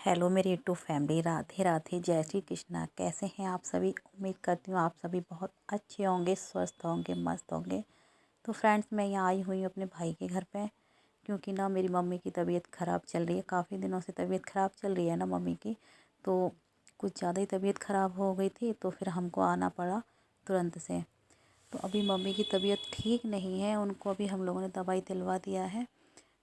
Hello मेरी YouTube family, Radhe Radhe, जय श्री कृष्णा। कैसे हैं आप सभी? उम्मीद करती हूँ आप सभी बहुत अच्छे होंगे, स्वस्थ होंगे, मस्त होंगे। तो फ्रेंड्स, मैं यहाँ आई हुई हूँ अपने भाई के घर पे, क्योंकि ना मेरी मम्मी की तबीयत ख़राब चल रही है। काफ़ी दिनों से तबीयत ख़राब चल रही है ना मम्मी की, तो कुछ ज़्यादा ही तबीयत ख़राब हो गई थी, तो फिर हमको आना पड़ा तुरंत से। तो अभी मम्मी की तबीयत ठीक नहीं है, उनको अभी हम लोगों ने दवाई दिलवा दिया है।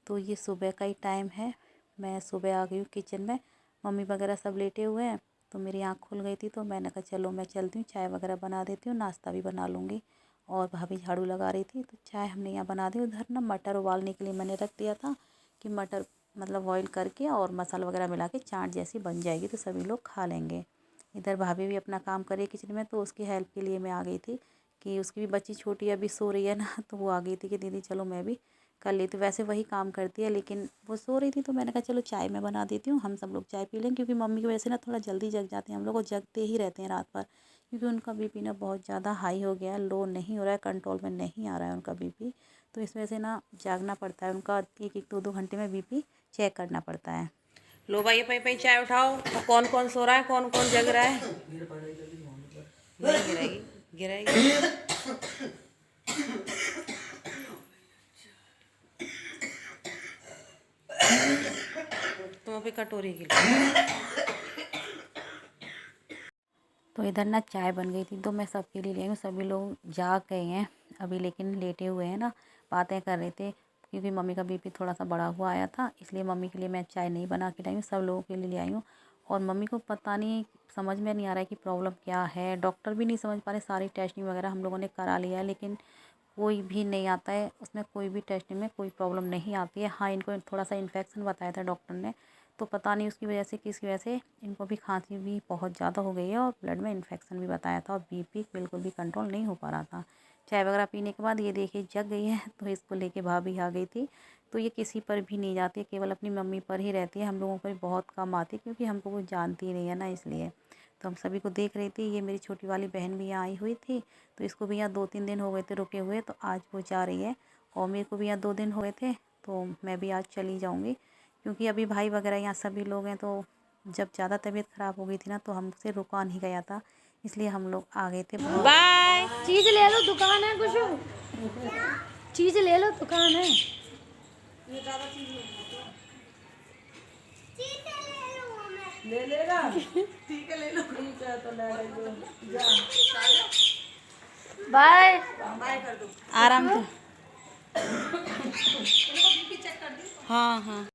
तो ये सुबह का ही टाइम है, मैं सुबह आ गई हूँ किचन में। मम्मी वगैरह सब लेटे हुए हैं, तो मेरी आँख खुल गई थी, तो मैंने कहा चलो मैं चलती हूँ, चाय वगैरह बना देती हूँ, नाश्ता भी बना लूँगी। और भाभी झाड़ू लगा रही थी, तो चाय हमने यहाँ बना दी। उधर ना मटर उबालने के लिए मैंने रख दिया था कि मटर मतलब बॉईल करके और मसाला वगैरह मिला के चाट जैसी बन जाएगी, तो सभी लोग खा लेंगे। इधर भाभी भी अपना काम कर रही है किचन में, तो उसकी हेल्प के लिए मैं आ गई थी कि उसकी भी बच्ची छोटी अभी सो रही है ना, तो वो आ गई थी कि दीदी चलो मैं भी कर लेती हूँ। वैसे वही काम करती है, लेकिन वो सो रही थी, तो मैंने कहा चलो चाय मैं बना देती हूँ, हम सब लोग चाय पी लेंगे। क्योंकि मम्मी की वजह से ना थोड़ा जल्दी जग जाते हैं हम लोग, और जगते ही रहते हैं रात भर, क्योंकि उनका बीपी ना बहुत ज़्यादा हाई हो गया है, लो नहीं हो रहा है, कंट्रोल में नहीं आ रहा है उनका बीपी। तो इस वजह से ना जागना पड़ता है उनका, एक एक दो दो घंटे में बीपी चेक करना पड़ता है। लो भाई पई पई चाय उठाओ। और कौन कौन सो रहा है, कौन कौन जग रहा है? नहीं गिराएगी, गिराएगी। तुम अभी कटोरी की लो। तो इधर ना चाय बन गई थी, तो मैं सबके लिए ले आई हूँ। सभी लोग जाग गए हैं अभी, लेकिन लेटे हुए हैं ना, बातें कर रहे थे। क्योंकि मम्मी का बीपी थोड़ा सा बढ़ा हुआ आया था, इसलिए मम्मी के लिए मैं चाय नहीं बना के लाई हूँ, सब लोगों के लिए ले आई हूँ। और मम्मी को पता नहीं, समझ में नहीं आ रहा है कि प्रॉब्लम क्या है। डॉक्टर भी नहीं समझ पा रहे, सारी टेस्टिंग वगैरह हम लोगों ने करा लिया है, लेकिन कोई भी नहीं आता है उसमें, कोई भी टेस्टिंग में कोई प्रॉब्लम नहीं आती है। हाँ, इनको थोड़ा सा इन्फेक्शन बताया था डॉक्टर ने, तो पता नहीं उसकी वजह से, किसकी वजह से इनको भी खांसी भी बहुत ज़्यादा हो गई है, और ब्लड में इन्फेक्शन भी बताया था, और बीपी बिल्कुल भी कंट्रोल नहीं हो पा रहा था। चाय वगैरह पीने के बाद ये देखिए जग गई है, तो इसको लेके भाभी आ गई थी। तो ये किसी पर भी नहीं जाती है, केवल अपनी मम्मी पर ही रहती है, हम लोगों पर बहुत कम आती है, क्योंकि हमको वो जानती ही नहीं है ना, इसलिए। तो हम सभी को देख रही थी। ये मेरी छोटी वाली बहन भी यहाँ आई हुई थी, तो इसको भी यहाँ 2-3 दिन हो गए थे रुके हुए, तो आज वो जा रही है। और मेरे को भी यहाँ 2 दिन हो गए थे, तो मैं भी आज चली जाऊँगी, क्योंकि अभी भाई वगैरह यहाँ सभी लोग हैं। तो जब ज़्यादा तबीयत ख़राब हो गई थी ना, तो हमसे रुका नहीं गया था, इसलिए हम लोग आ गए थे बहुत। बाय। चीज ले लो, दुकान है कुछ चीज ले लो, दुकान है। ले लेगा। ठीक है, ले लो। ठीक है, तो ले लो। बाय। बाय कर दो। आराम से। हाँ हाँ।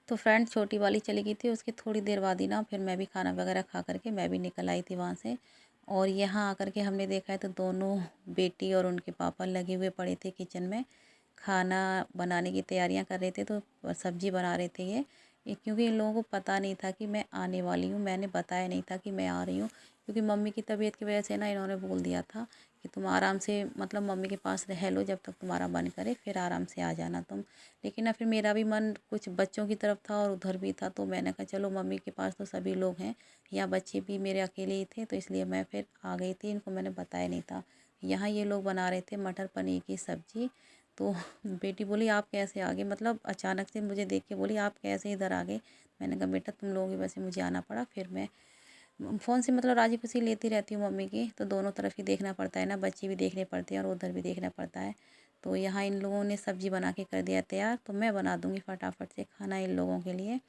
तो फ्रेंड, छोटी वाली चली गई थी, उसके थोड़ी देर बाद ही ना फिर मैं भी खाना वगैरह खा करके मैं भी निकल आई थी वहाँ से। और यहाँ आकर के हमने देखा है, तो दोनों बेटी और उनके पापा लगे हुए पड़े थे किचन में, खाना बनाने की तैयारियां कर रहे थे। तो सब्जी बना रहे थे क्योंकि इन लोगों को पता नहीं था कि मैं आने वाली हूँ, मैंने बताया नहीं था कि मैं आ रही हूँ। क्योंकि मम्मी की तबीयत की वजह से ना इन्होंने बोल दिया था कि तुम आराम से मतलब मम्मी के पास रह लो, जब तक तुम्हारा मन करे फिर आराम से आ जाना तुम। लेकिन ना फिर मेरा भी मन कुछ बच्चों की तरफ था और उधर भी था, तो मैंने कहा चलो मम्मी के पास तो सभी लोग हैं, यहाँ बच्चे भी मेरे अकेले ही थे, तो इसलिए मैं फिर आ गई थी। इनको मैंने बताया नहीं था। यहाँ ये लोग बना रहे थे मटर पनीर की सब्ज़ी। तो बेटी बोली आप कैसे आ गए, मतलब अचानक से मुझे देख के बोली आप कैसे इधर आ गए। मैंने कहा बेटा तुम लोगों की वजह से मुझे आना पड़ा। फिर मैं फ़ोन से मतलब राजी खुशी लेती रहती हूँ मम्मी की, तो दोनों तरफ ही देखना पड़ता है ना, बच्चे भी देखने पड़ते हैं और उधर भी देखना पड़ता है। तो यहाँ इन लोगों ने सब्ज़ी बना के कर दिया तैयार, तो मैं बना दूँगी फटाफट से खाना इन लोगों के लिए।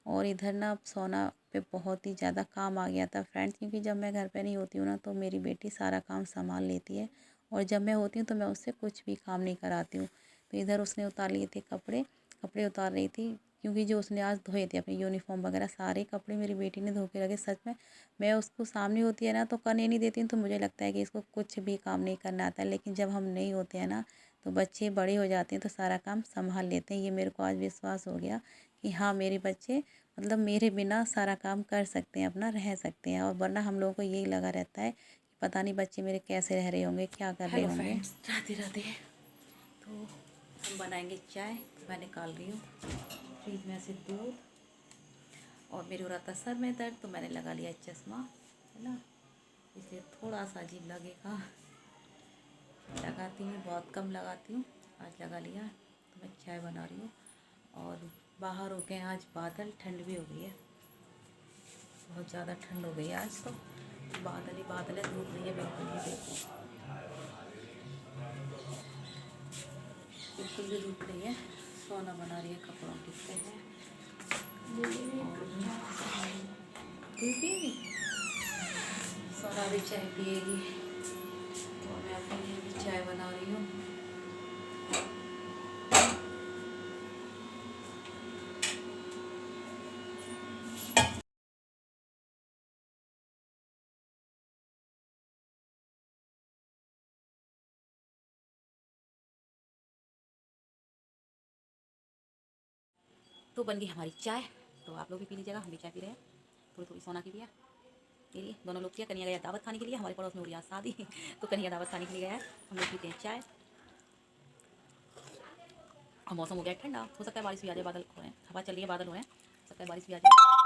और इधर ना अब सोना पे बहुत ही ज़्यादा काम आ गया था फ्रेंड्स, क्योंकि जब मैं घर पे नहीं होती हूँ ना, तो मेरी बेटी सारा काम संभाल लेती है, और जब मैं होती हूँ तो मैं उससे कुछ भी काम नहीं कराती हूँ। तो इधर उसने उतार लिए थे कपड़े, कपड़े उतार रही थी, क्योंकि जो उसने आज धोए थे अपने यूनिफॉर्म वगैरह, सारे कपड़े मेरी बेटी ने धो के रखे। सच में मैं उसको सामने होती है ना, तो करने नहीं देती हूँ, तो मुझे लगता है कि इसको कुछ भी काम नहीं करना आता है। लेकिन जब हम नहीं होते हैं ना, तो बच्चे बड़े हो जाते हैं, तो सारा काम संभाल लेते हैं। ये मेरे को आज विश्वास हो गया कि हाँ, मेरे बच्चे मतलब मेरे बिना सारा काम कर सकते हैं, अपना रह सकते हैं। और वरना हम लोगों को यही लगा रहता है कि पता नहीं बच्चे मेरे कैसे रह रहे होंगे, क्या कर रहे हेलो होंगे। फ्रेंड्स, राधे राधे। तो हम बनाएंगे चाय। मैं निकाल रही हूँ फ्रिज में से दूध, और मेरे हो रहा था सर में दर्द, तो मैंने लगा लिया चश्मा, है ना, इसलिए थोड़ा सा अजीब लगेगा। लगाती हूँ, बहुत कम लगाती हूँ, आज लगा लिया। तो मैं चाय बना रही हूँ और बाहर हो गए आज बादल, ठंड भी हो गई है, बहुत ज़्यादा ठंड हो गई है आज तो। बादल ही बादल है, धूप नहीं है बिल्कुल भी, देखो बिल्कुल भी धूप नहीं है। सोना बना रही है कपड़ों की तह। तू पिएगी? सोना भी चाय पिएगी और मैं अपने लिए भी चाय बना रही हूँ। तो बन गई हमारी चाय, तो आप लोग भी पी लीजिएगा, हम भी चाय पी रहे हैं। थोड़ी थोड़ी सोना की भी है, ये लिए दोनों लोग किया। कन्या गया दावत खाने के लिए, हमारे पड़ोस में हो रही है आज शादी तो कन्या दावत खाने के लिए गया है, हम लोग पीते हैं चाय। और मौसम हो गया है ठंडा, हो सकता है बारिश भी आ जाए, बादल हो रहे हैं, हवा चल रही है, बादल हो रहे हैं, हो सकता है बारिश भी आ जाए।